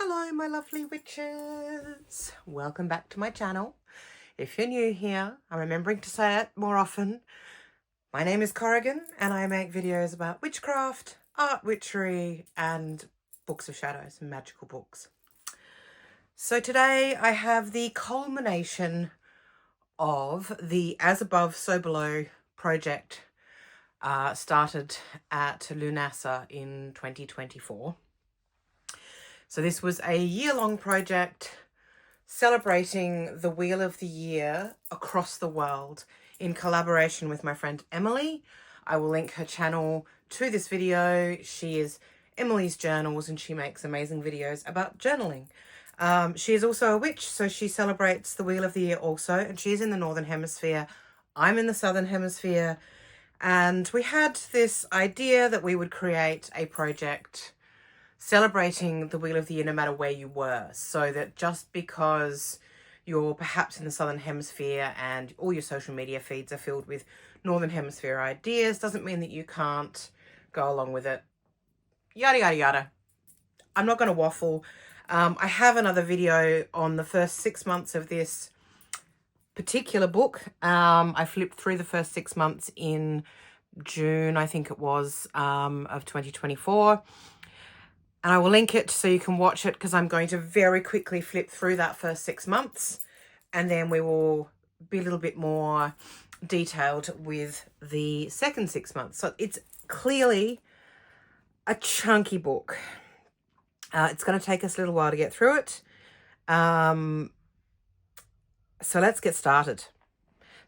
Hello my lovely witches, welcome back to my channel. If you're new here, I'm remembering to say it more often. My name is Corrigan and I make videos about witchcraft, art, witchery and books of shadows and magical books. So today I have the culmination of the As Above So Below project started at Lunasa in 2024. So this was a year-long project celebrating the Wheel of the Year across the world in collaboration with my friend Emily. I will link her channel to this video. She is Emily's Journals and she makes amazing videos about journaling. She is also a witch, so she celebrates the Wheel of the Year also, and she's in the Northern Hemisphere. I'm in the Southern Hemisphere, and we had this idea that we would create a project celebrating the Wheel of the Year no matter where you were, so that just because you're perhaps in the Southern Hemisphere and all your social media feeds are filled with Northern Hemisphere ideas doesn't mean that you can't go along with it. Yada, yada, yada. I'm not going to waffle. I have another video on the first 6 months of this particular book. I flipped through the first 6 months in June, I think it was, of 2024. And I will link it so you can watch it, because I'm going to very quickly flip through that first 6 months. And then we will be a little bit more detailed with the second 6 months. So it's clearly a chunky book. It's going to take us a little while to get through it. So let's get started.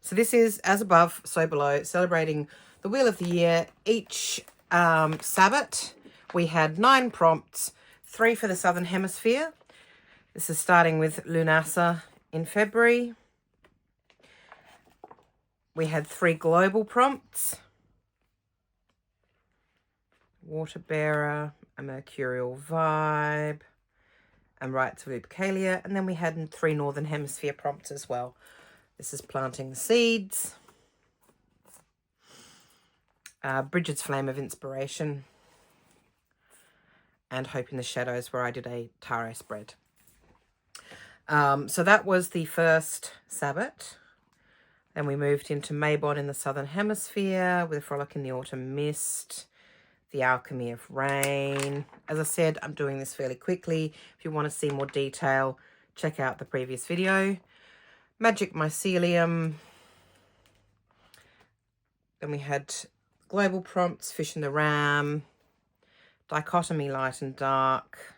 So this is As Above, So Below, celebrating the Wheel of the Year. Each Sabbath, we had 9 prompts, 3 for the Southern Hemisphere. This is starting with Lunasa in February. We had 3 global prompts. Water Bearer, a Mercurial Vibe, and Rites of Lupercalia. And then we had 3 Northern Hemisphere prompts as well. This is Planting the Seeds. Bridget's Flame of Inspiration. And Hope in the Shadows, where I did a taro spread. So that was the first Sabbath. Then we moved into Mabon in the Southern Hemisphere with Frolic in the Autumn Mist, The Alchemy of Rain. As I said, I'm doing this fairly quickly. If you want to see more detail, check out the previous video. Magic Mycelium. Then we had global prompts, Fish and the Ram, Dichotomy, Light and Dark,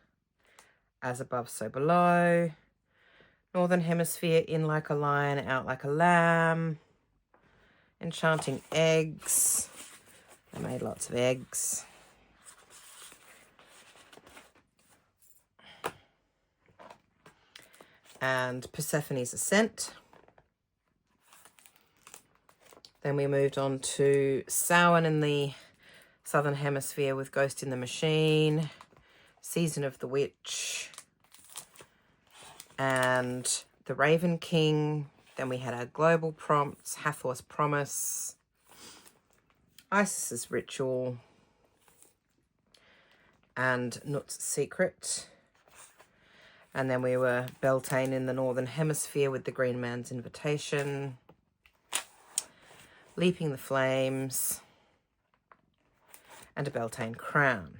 As Above, So Below, Northern Hemisphere, In Like a Lion, Out Like a Lamb, Enchanting Eggs. I made lots of eggs. And Persephone's Ascent. Then we moved on to Samhain in the Southern Hemisphere with Ghost in the Machine, Season of the Witch, and The Raven King. Then we had our global prompts, Hathor's Promise, Isis's Ritual, and Nut's Secret. And then we were Beltane in the Northern Hemisphere with The Green Man's Invitation, Leaping the Flames, and a Beltane Crown.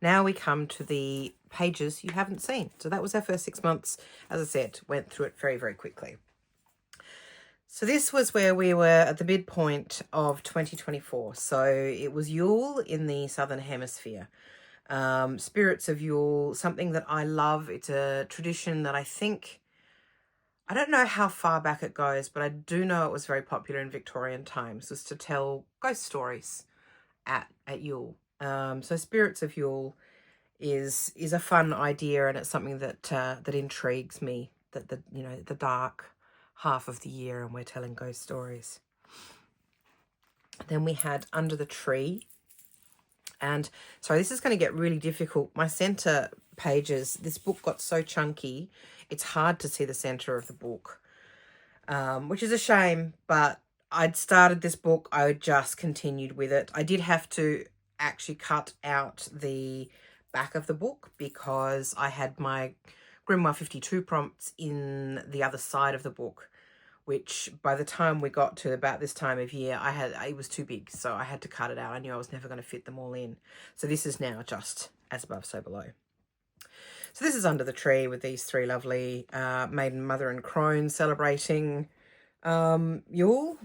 Now we come to the pages you haven't seen. So that was our first 6 months. As I said, went through it very, very quickly. So this was where we were at the midpoint of 2024. So it was Yule in the Southern Hemisphere. Spirits of Yule, something that I love. It's a tradition that I don't know how far back it goes, but I do know it was very popular in Victorian times, was to tell ghost stories at Yule. So Spirits of Yule is a fun idea, and it's something that that intrigues me, that the dark half of the year and we're telling ghost stories. Then we had Under the Tree. And sorry, this is going to get really difficult. My center pages, this book got so chunky, it's hard to see the center of the book, which is a shame, but I'd started this book, I just continued with it. I did have to actually cut out the back of the book because I had my Grimoire 52 prompts in the other side of the book, which by the time we got to about this time of year, it was too big, so I had to cut it out. I knew I was never going to fit them all in. So this is now just as above, so below. So this is under the tree with these three lovely maiden, mother and crone celebrating Yule.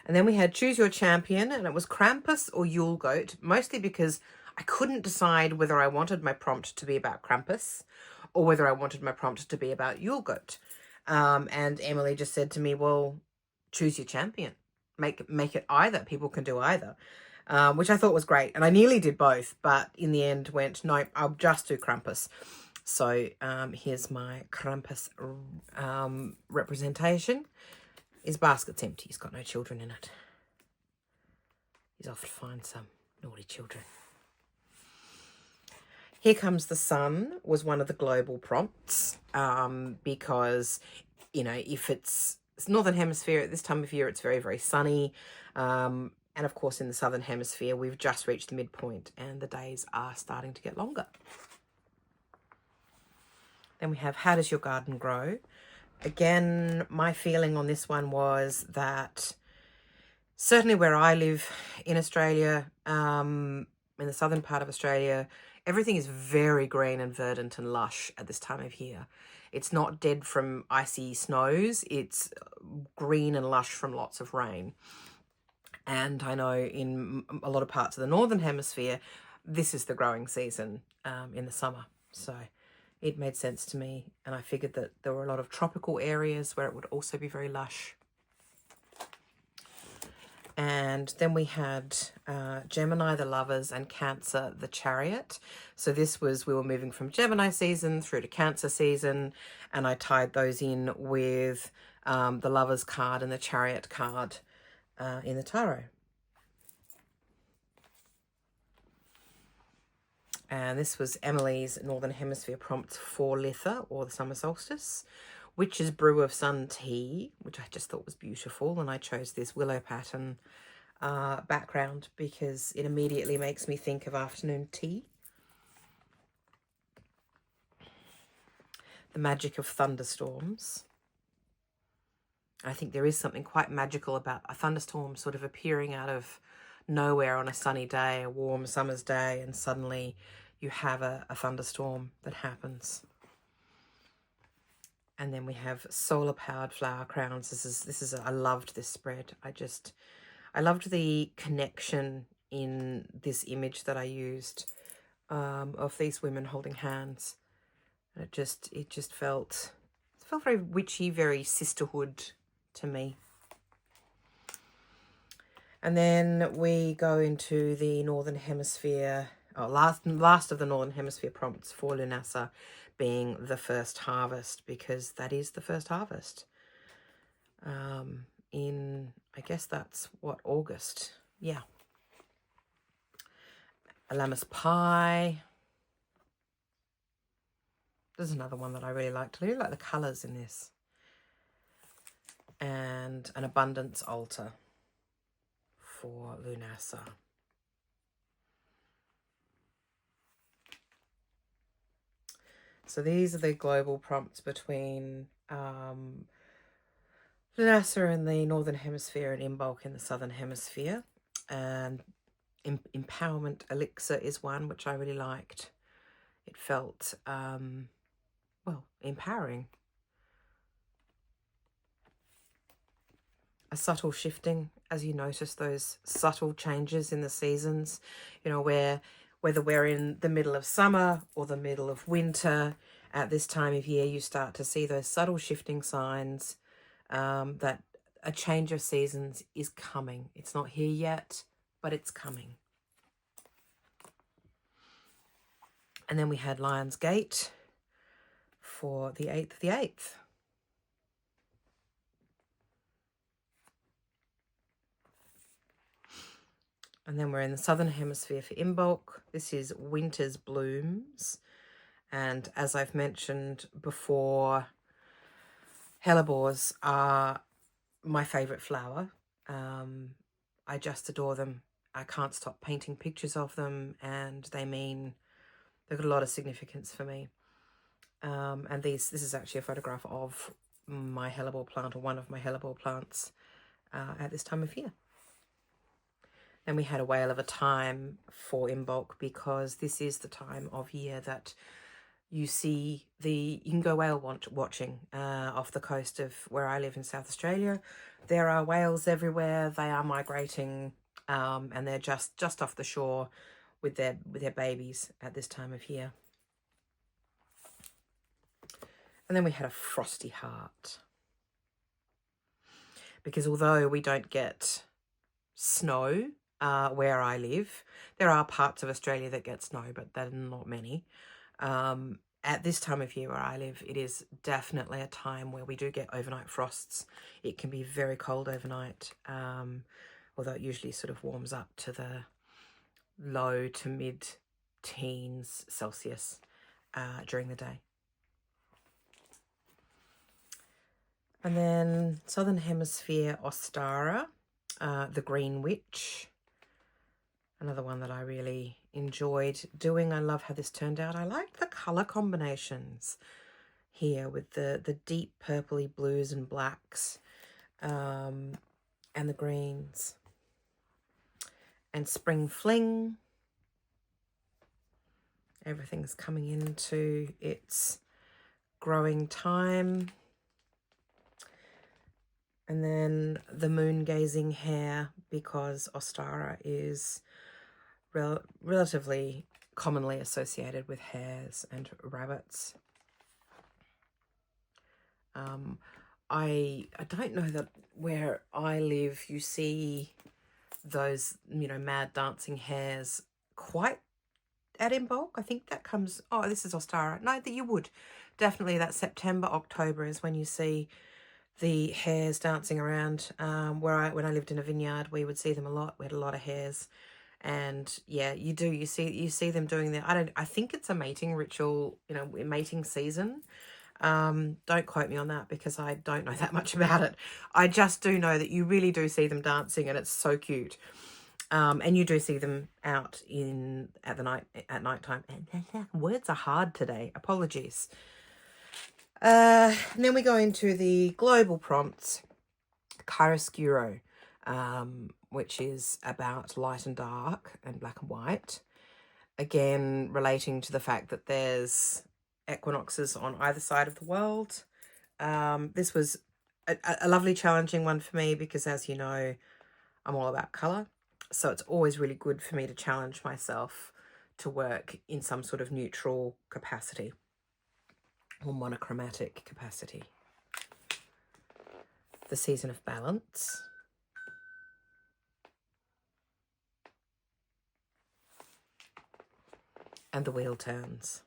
And then we had choose your champion, and it was Krampus or Yule Goat, mostly because I couldn't decide whether I wanted my prompt to be about Krampus or whether I wanted my prompt to be about Yule Goat. And Emily just said to me, well, choose your champion. Make it either. People can do either, which I thought was great. And I nearly did both, but in the end went, nope, I'll just do Krampus. So here's my Krampus representation. His basket's empty. He's got no children in it. He's off to find some naughty children. Here Comes the Sun was one of the global prompts because, you know, if it's Northern Hemisphere at this time of year, it's very, very sunny. And of course, in the Southern Hemisphere, we've just reached the midpoint and the days are starting to get longer. Then we have How Does Your Garden Grow? Again, my feeling on this one was that certainly where I live in Australia, in the southern part of Australia, everything is very green and verdant and lush at this time of year. It's not dead from icy snows. It's green and lush from lots of rain. And I know in a lot of parts of the Northern Hemisphere, this is the growing season in the summer. So it made sense to me, and I figured that there were a lot of tropical areas where it would also be very lush. And then we had Gemini, the Lovers, and Cancer, the Chariot. So this was, we were moving from Gemini season through to Cancer season, and I tied those in with the Lovers card and the Chariot card in the tarot. And this was Emily's Northern Hemisphere prompts for Litha, or the summer solstice. Witch's Brew of Sun tea, which I just thought was beautiful. And I chose this willow pattern background because it immediately makes me think of afternoon tea. The Magic of Thunderstorms. I think there is something quite magical about a thunderstorm sort of appearing out of nowhere on a sunny day, a warm summer's day, and suddenly you have a thunderstorm that happens. And then we have solar powered flower crowns. This is I loved this spread. I loved the connection in this image that I used of these women holding hands. And it just felt very witchy, very sisterhood to me. And then we go into the Northern Hemisphere, last of the Northern Hemisphere prompts for Lunasa being the first harvest, because that is the first harvest. In, I guess that's what, August? Yeah. A Lammas pie. There's another one that I really liked. I really like the colours in this. And an abundance altar for Lunasa. So these are the global prompts between Lunasa in the Northern Hemisphere and Imbolc in the Southern Hemisphere. And Empowerment Elixir is one which I really liked. It felt, well, empowering. A subtle shifting, as you notice those subtle changes in the seasons, you know, whether we're in the middle of summer or the middle of winter, at this time of year, you start to see those subtle shifting signs that a change of seasons is coming. It's not here yet, but it's coming. And then we had Lion's Gate for the 8th of the 8th. And then we're in the Southern Hemisphere for Imbolc. This is Winter's Blooms. And as I've mentioned before, hellebores are my favourite flower. I just adore them. I can't stop painting pictures of them, and they've got a lot of significance for me. And this is actually a photograph of my hellebore plant, or one of my hellebore plants, at this time of year. And we had a whale of a time for Imbolc, because this is the time of year that you can go whale watching off the coast of where I live in South Australia. There are whales everywhere. They are migrating, and they're just off the shore with their babies at this time of year. And then we had a frosty heart, because although we don't get snow where I live, there are parts of Australia that get snow, but there are not many. At this time of year where I live, it is definitely a time where we do get overnight frosts. It can be very cold overnight, although it usually sort of warms up to the low to mid-teens Celsius during the day. And then Southern Hemisphere Ostara, the Green Witch. Another one that I really enjoyed doing. I love how this turned out. I like the colour combinations here with the deep purpley blues and blacks, and the greens. And Spring Fling. Everything's coming into its growing time. And then the moon gazing hare, because Ostara is relatively commonly associated with hares and rabbits. I don't know that where I live you see those, mad dancing hares quite at Imbolc. I think that comes, oh, this is Ostara. No, that you would. Definitely that September, October is when you see the hares dancing around. When I lived in a vineyard, we would see them a lot. We had a lot of hares. And yeah, you see them doing that. I think it's a mating ritual, mating season. Don't quote me on that, because I don't know that much about it. I just do know that you really do see them dancing, and it's so cute. And you do see them out at nighttime. Words are hard today. Apologies. And then we go into the global prompts, chiaroscuro, which is about light and dark and black and white. Again, relating to the fact that there's equinoxes on either side of the world. This was a lovely challenging one for me, because as you know, I'm all about colour. So it's always really good for me to challenge myself to work in some sort of neutral capacity or monochromatic capacity. The season of balance. And the wheel turns.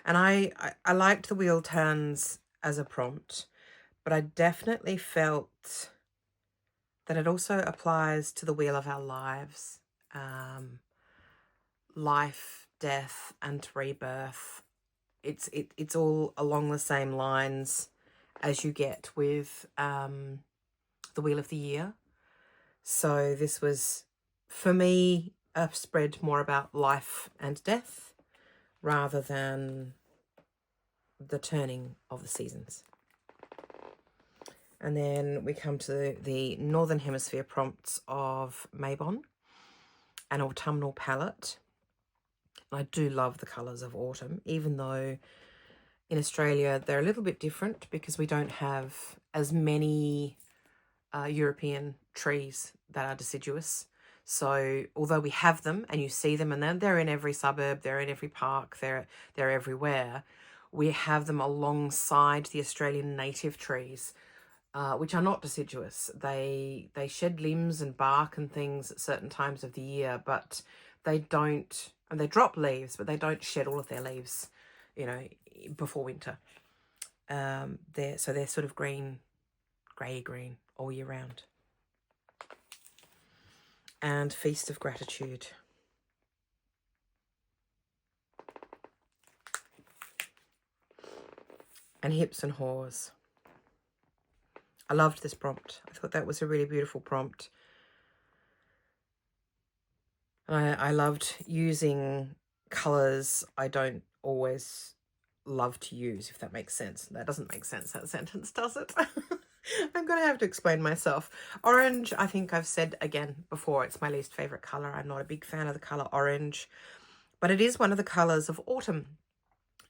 And I liked the wheel turns as a prompt, but I definitely felt that it also applies to the wheel of our lives. Life, death, and rebirth. It's all along the same lines as you get with the Wheel of the Year. So this was, for me, a spread more about life and death rather than the turning of the seasons. And then we come to the Northern Hemisphere prompts of Mabon, an autumnal palette. I do love the colours of autumn, even though in Australia they're a little bit different because we don't have as many European trees that are deciduous. So although we have them and you see them, and they're in every suburb, they're in every park, they're everywhere, we have them alongside the Australian native trees, which are not deciduous. They shed limbs and bark and things at certain times of the year, but they don't, and they drop leaves, but they don't shed all of their leaves, before winter. They're sort of grey green all year round. And Feast of Gratitude. And Hips and Haws. I loved this prompt. I thought that was a really beautiful prompt. I loved using colours I don't always love to use, if that makes sense. That doesn't make sense, that sentence, does it? I'm going to have to explain myself. Orange, I think I've said again before, it's my least favourite colour. I'm not a big fan of the colour orange, but it is one of the colours of autumn.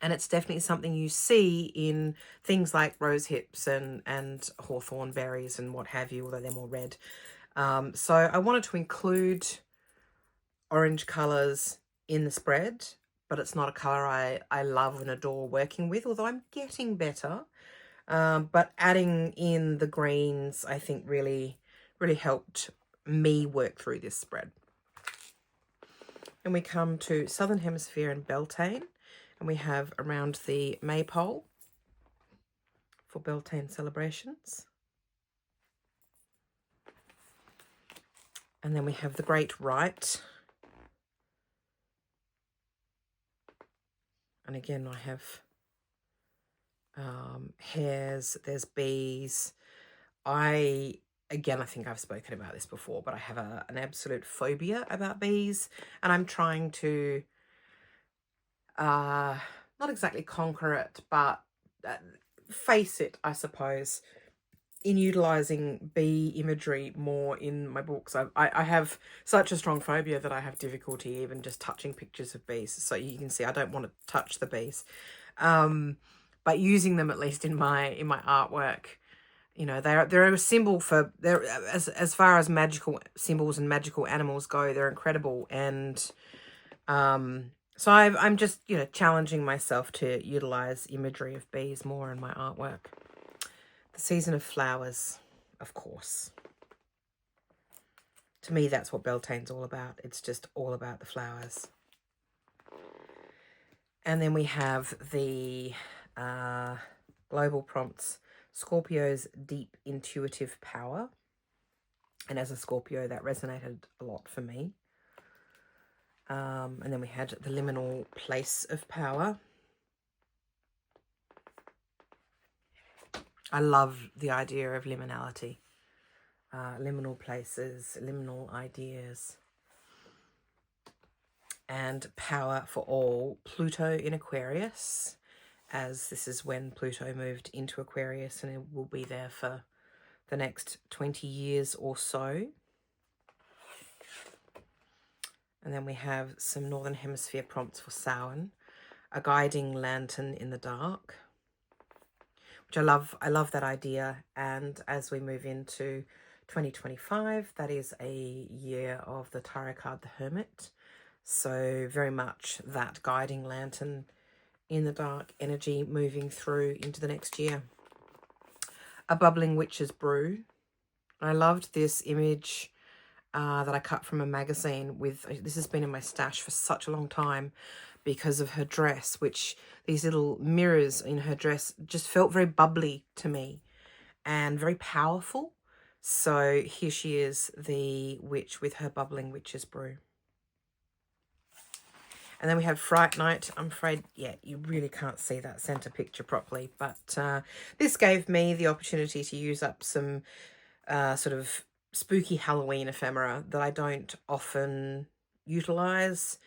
And it's definitely something you see in things like rose hips and hawthorn berries and what have you, although they're more red. So I wanted to include orange colours in the spread, but it's not a colour I love and adore working with, although I'm getting better. But adding in the greens, I think really helped me work through this spread. And we come to Southern Hemisphere and Beltane, and we have around the maypole for Beltane celebrations. And then we have the Great Rite. And again, I have hares, there's bees. I think I've spoken about this before, but I have an absolute phobia about bees, and I'm trying to not exactly conquer it, but face it, I suppose, in utilising bee imagery more in my books. I have such a strong phobia that I have difficulty even just touching pictures of bees. So you can see I don't want to touch the bees. But using them, at least in my artwork, you know, they're a symbol for, they're, as far as magical symbols and magical animals go, they're incredible. And so I'm just, you know, challenging myself to utilize imagery of bees more in my artwork. The season of flowers, of course. To me, that's what Beltane's all about. It's just all about the flowers. And then we have the global prompts, Scorpio's deep intuitive power. And as a Scorpio, that resonated a lot for me. And then we had the liminal place of power. I love the idea of liminality. Liminal places, liminal ideas. And power for all, Pluto in Aquarius, as this is when Pluto moved into Aquarius, and it will be there for the next 20 years or so. And then we have some Northern Hemisphere prompts for Samhain, a guiding lantern in the dark, which I love. I love that idea. And as we move into 2025, that is a year of the tarot card, the Hermit. So very much that guiding lantern in the dark energy moving through into the next year. A bubbling witch's brew. I loved this image that I cut from a magazine with, this has been in my stash for such a long time because of her dress, which these little mirrors in her dress just felt very bubbly to me and very powerful. So here she is, the witch with her bubbling witch's brew. And then we have Fright Night. I'm afraid, yeah, you really can't see that center picture properly, but this gave me the opportunity to use up some sort of spooky Halloween ephemera that I don't often utilize.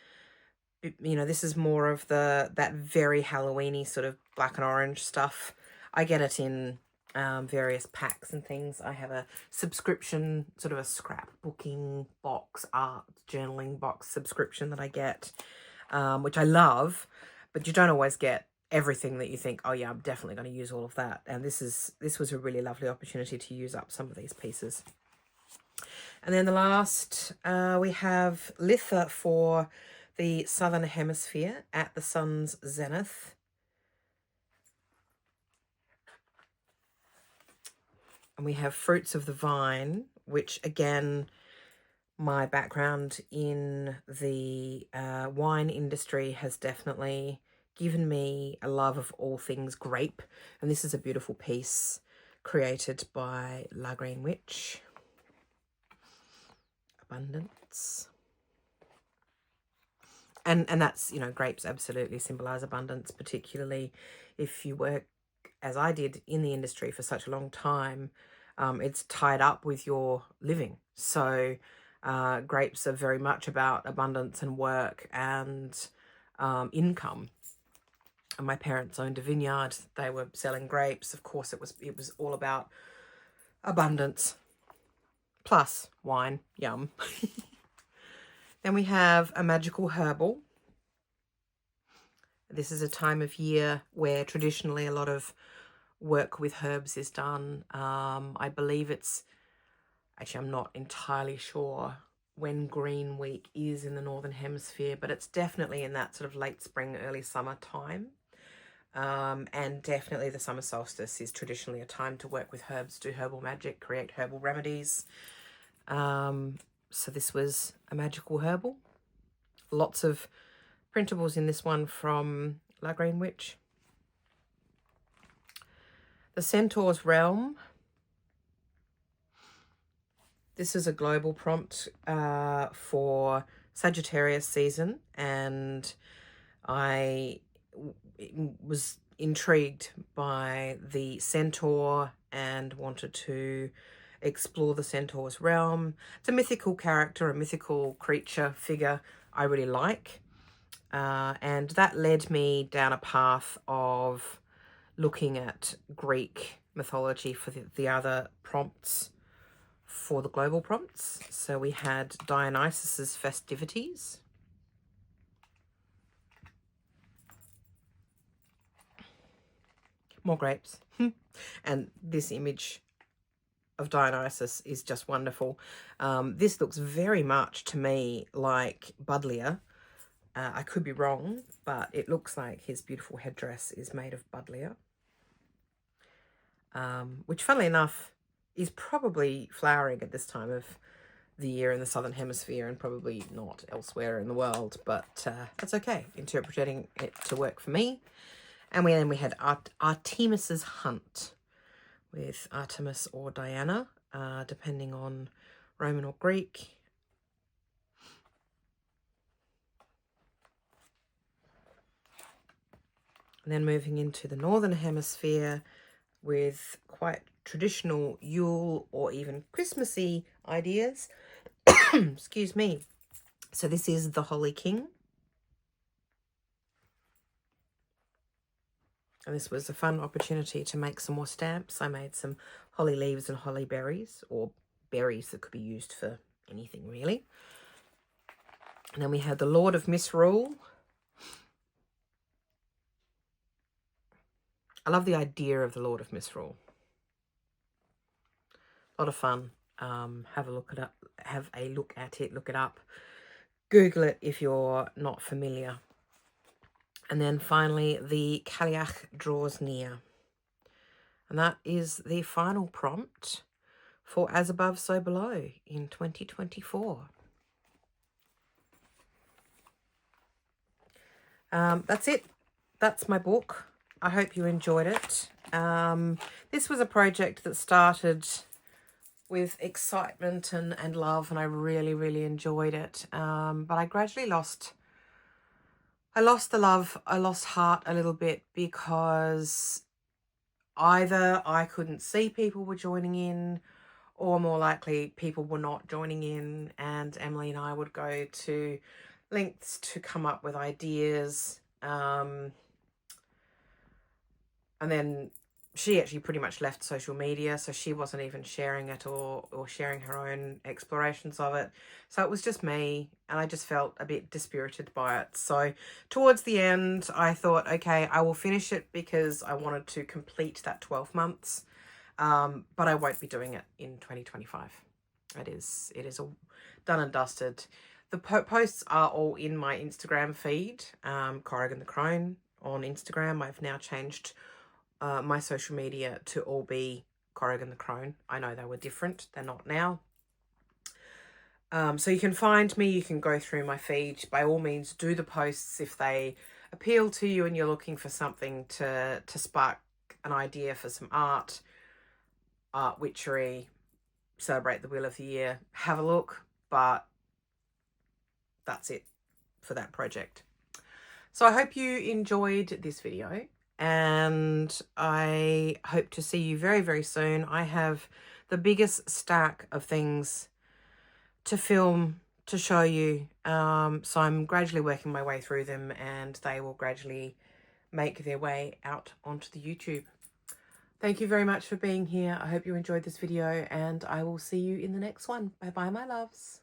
You know, this is more of that very Halloweeny sort of black and orange stuff. I get it in various packs and things. I have a subscription, sort of a scrapbooking box, art journaling box subscription that I get, which I love, but you don't always get everything that you think, oh yeah, I'm definitely going to use all of that. And this was a really lovely opportunity to use up some of these pieces. And then the last, we have Litha for the Southern Hemisphere at the sun's zenith. And we have Fruits of the Vine, which again, my background in the wine industry has definitely given me a love of all things grape. And this is a beautiful piece created by La Green Witch. Abundance. And that's, you know, grapes absolutely symbolize abundance, particularly if you work, as I did, in the industry for such a long time. It's tied up with your living. So Grapes are very much about abundance and work and income. And my parents owned a vineyard. They were selling grapes. Of course, it was all about abundance. Plus wine, yum. Then we have a magical herbal. This is a time of year where traditionally a lot of work with herbs is done. I believe it's, actually I'm not entirely sure when Green Week is in the Northern Hemisphere, but it's definitely in that sort of late spring, early summer time. And definitely the summer solstice is traditionally a time to work with herbs, do herbal magic, create herbal remedies. So this was a magical herbal. Lots of printables in this one from La Green Witch. The Centaur's Realm. This is a global prompt for Sagittarius season, and I was intrigued by the centaur and wanted to explore the Centaur's Realm. It's a mythical character, a mythical creature figure I really like. And that led me down a path of looking at Greek mythology for the other prompts for the global prompts. So we had Dionysus's festivities. More grapes. And this image of Dionysus is just wonderful. This looks very much to me like Buddleia. I could be wrong, but it looks like his beautiful headdress is made of Buddleia. Which, funnily enough, is probably flowering at this time of the year in the Southern Hemisphere and probably not elsewhere in the world, but that's okay. Interpreting it to work for me. And then we had Artemis's Hunt with Artemis or Diana, depending on Roman or Greek. And then moving into the Northern Hemisphere with quite traditional Yule or even Christmassy ideas. Excuse me. So this is the Holly King. And this was a fun opportunity to make some more stamps. I made some holly leaves and holly berries, or berries that could be used for anything really. And then we had the Lord of Misrule. I love the idea of the Lord of Misrule. A lot of fun. Have a look at it, look it up. Google it if you're not familiar. And then finally, the Cailleach Draws Near. And that is the final prompt for As Above, So Below in 2024. That's it. That's my book. I hope you enjoyed it. This was a project that started with excitement and love, and I really, really enjoyed it. But I gradually lost the love, I lost heart a little bit, because either I couldn't see people were joining in, or more likely people were not joining in, and Emily and I would go to lengths to come up with ideas. And then she actually pretty much left social media, so she wasn't even sharing it or sharing her own explorations of it. So it was just me, and I just felt a bit dispirited by it. So towards the end, I thought, okay, I will finish it because I wanted to complete that 12 months. But I won't be doing it in 2025. It is all done and dusted. The posts are all in my Instagram feed, Corrigan the Crone on Instagram. I've now changed my social media to all be Corrigan the Crone. I know they were different. They're not now. So you can find me. You can go through my feed. By all means, do the posts if they appeal to you and you're looking for something to spark an idea for some art, witchery, celebrate the Wheel of the Year. Have a look, but that's it for that project. So I hope you enjoyed this video, and I hope to see you very, very soon. I have the biggest stack of things to film to show you. So I'm gradually working my way through them, and they will gradually make their way out onto the YouTube. Thank you very much for being here. I hope you enjoyed this video, and I will see you in the next one. Bye bye, my loves.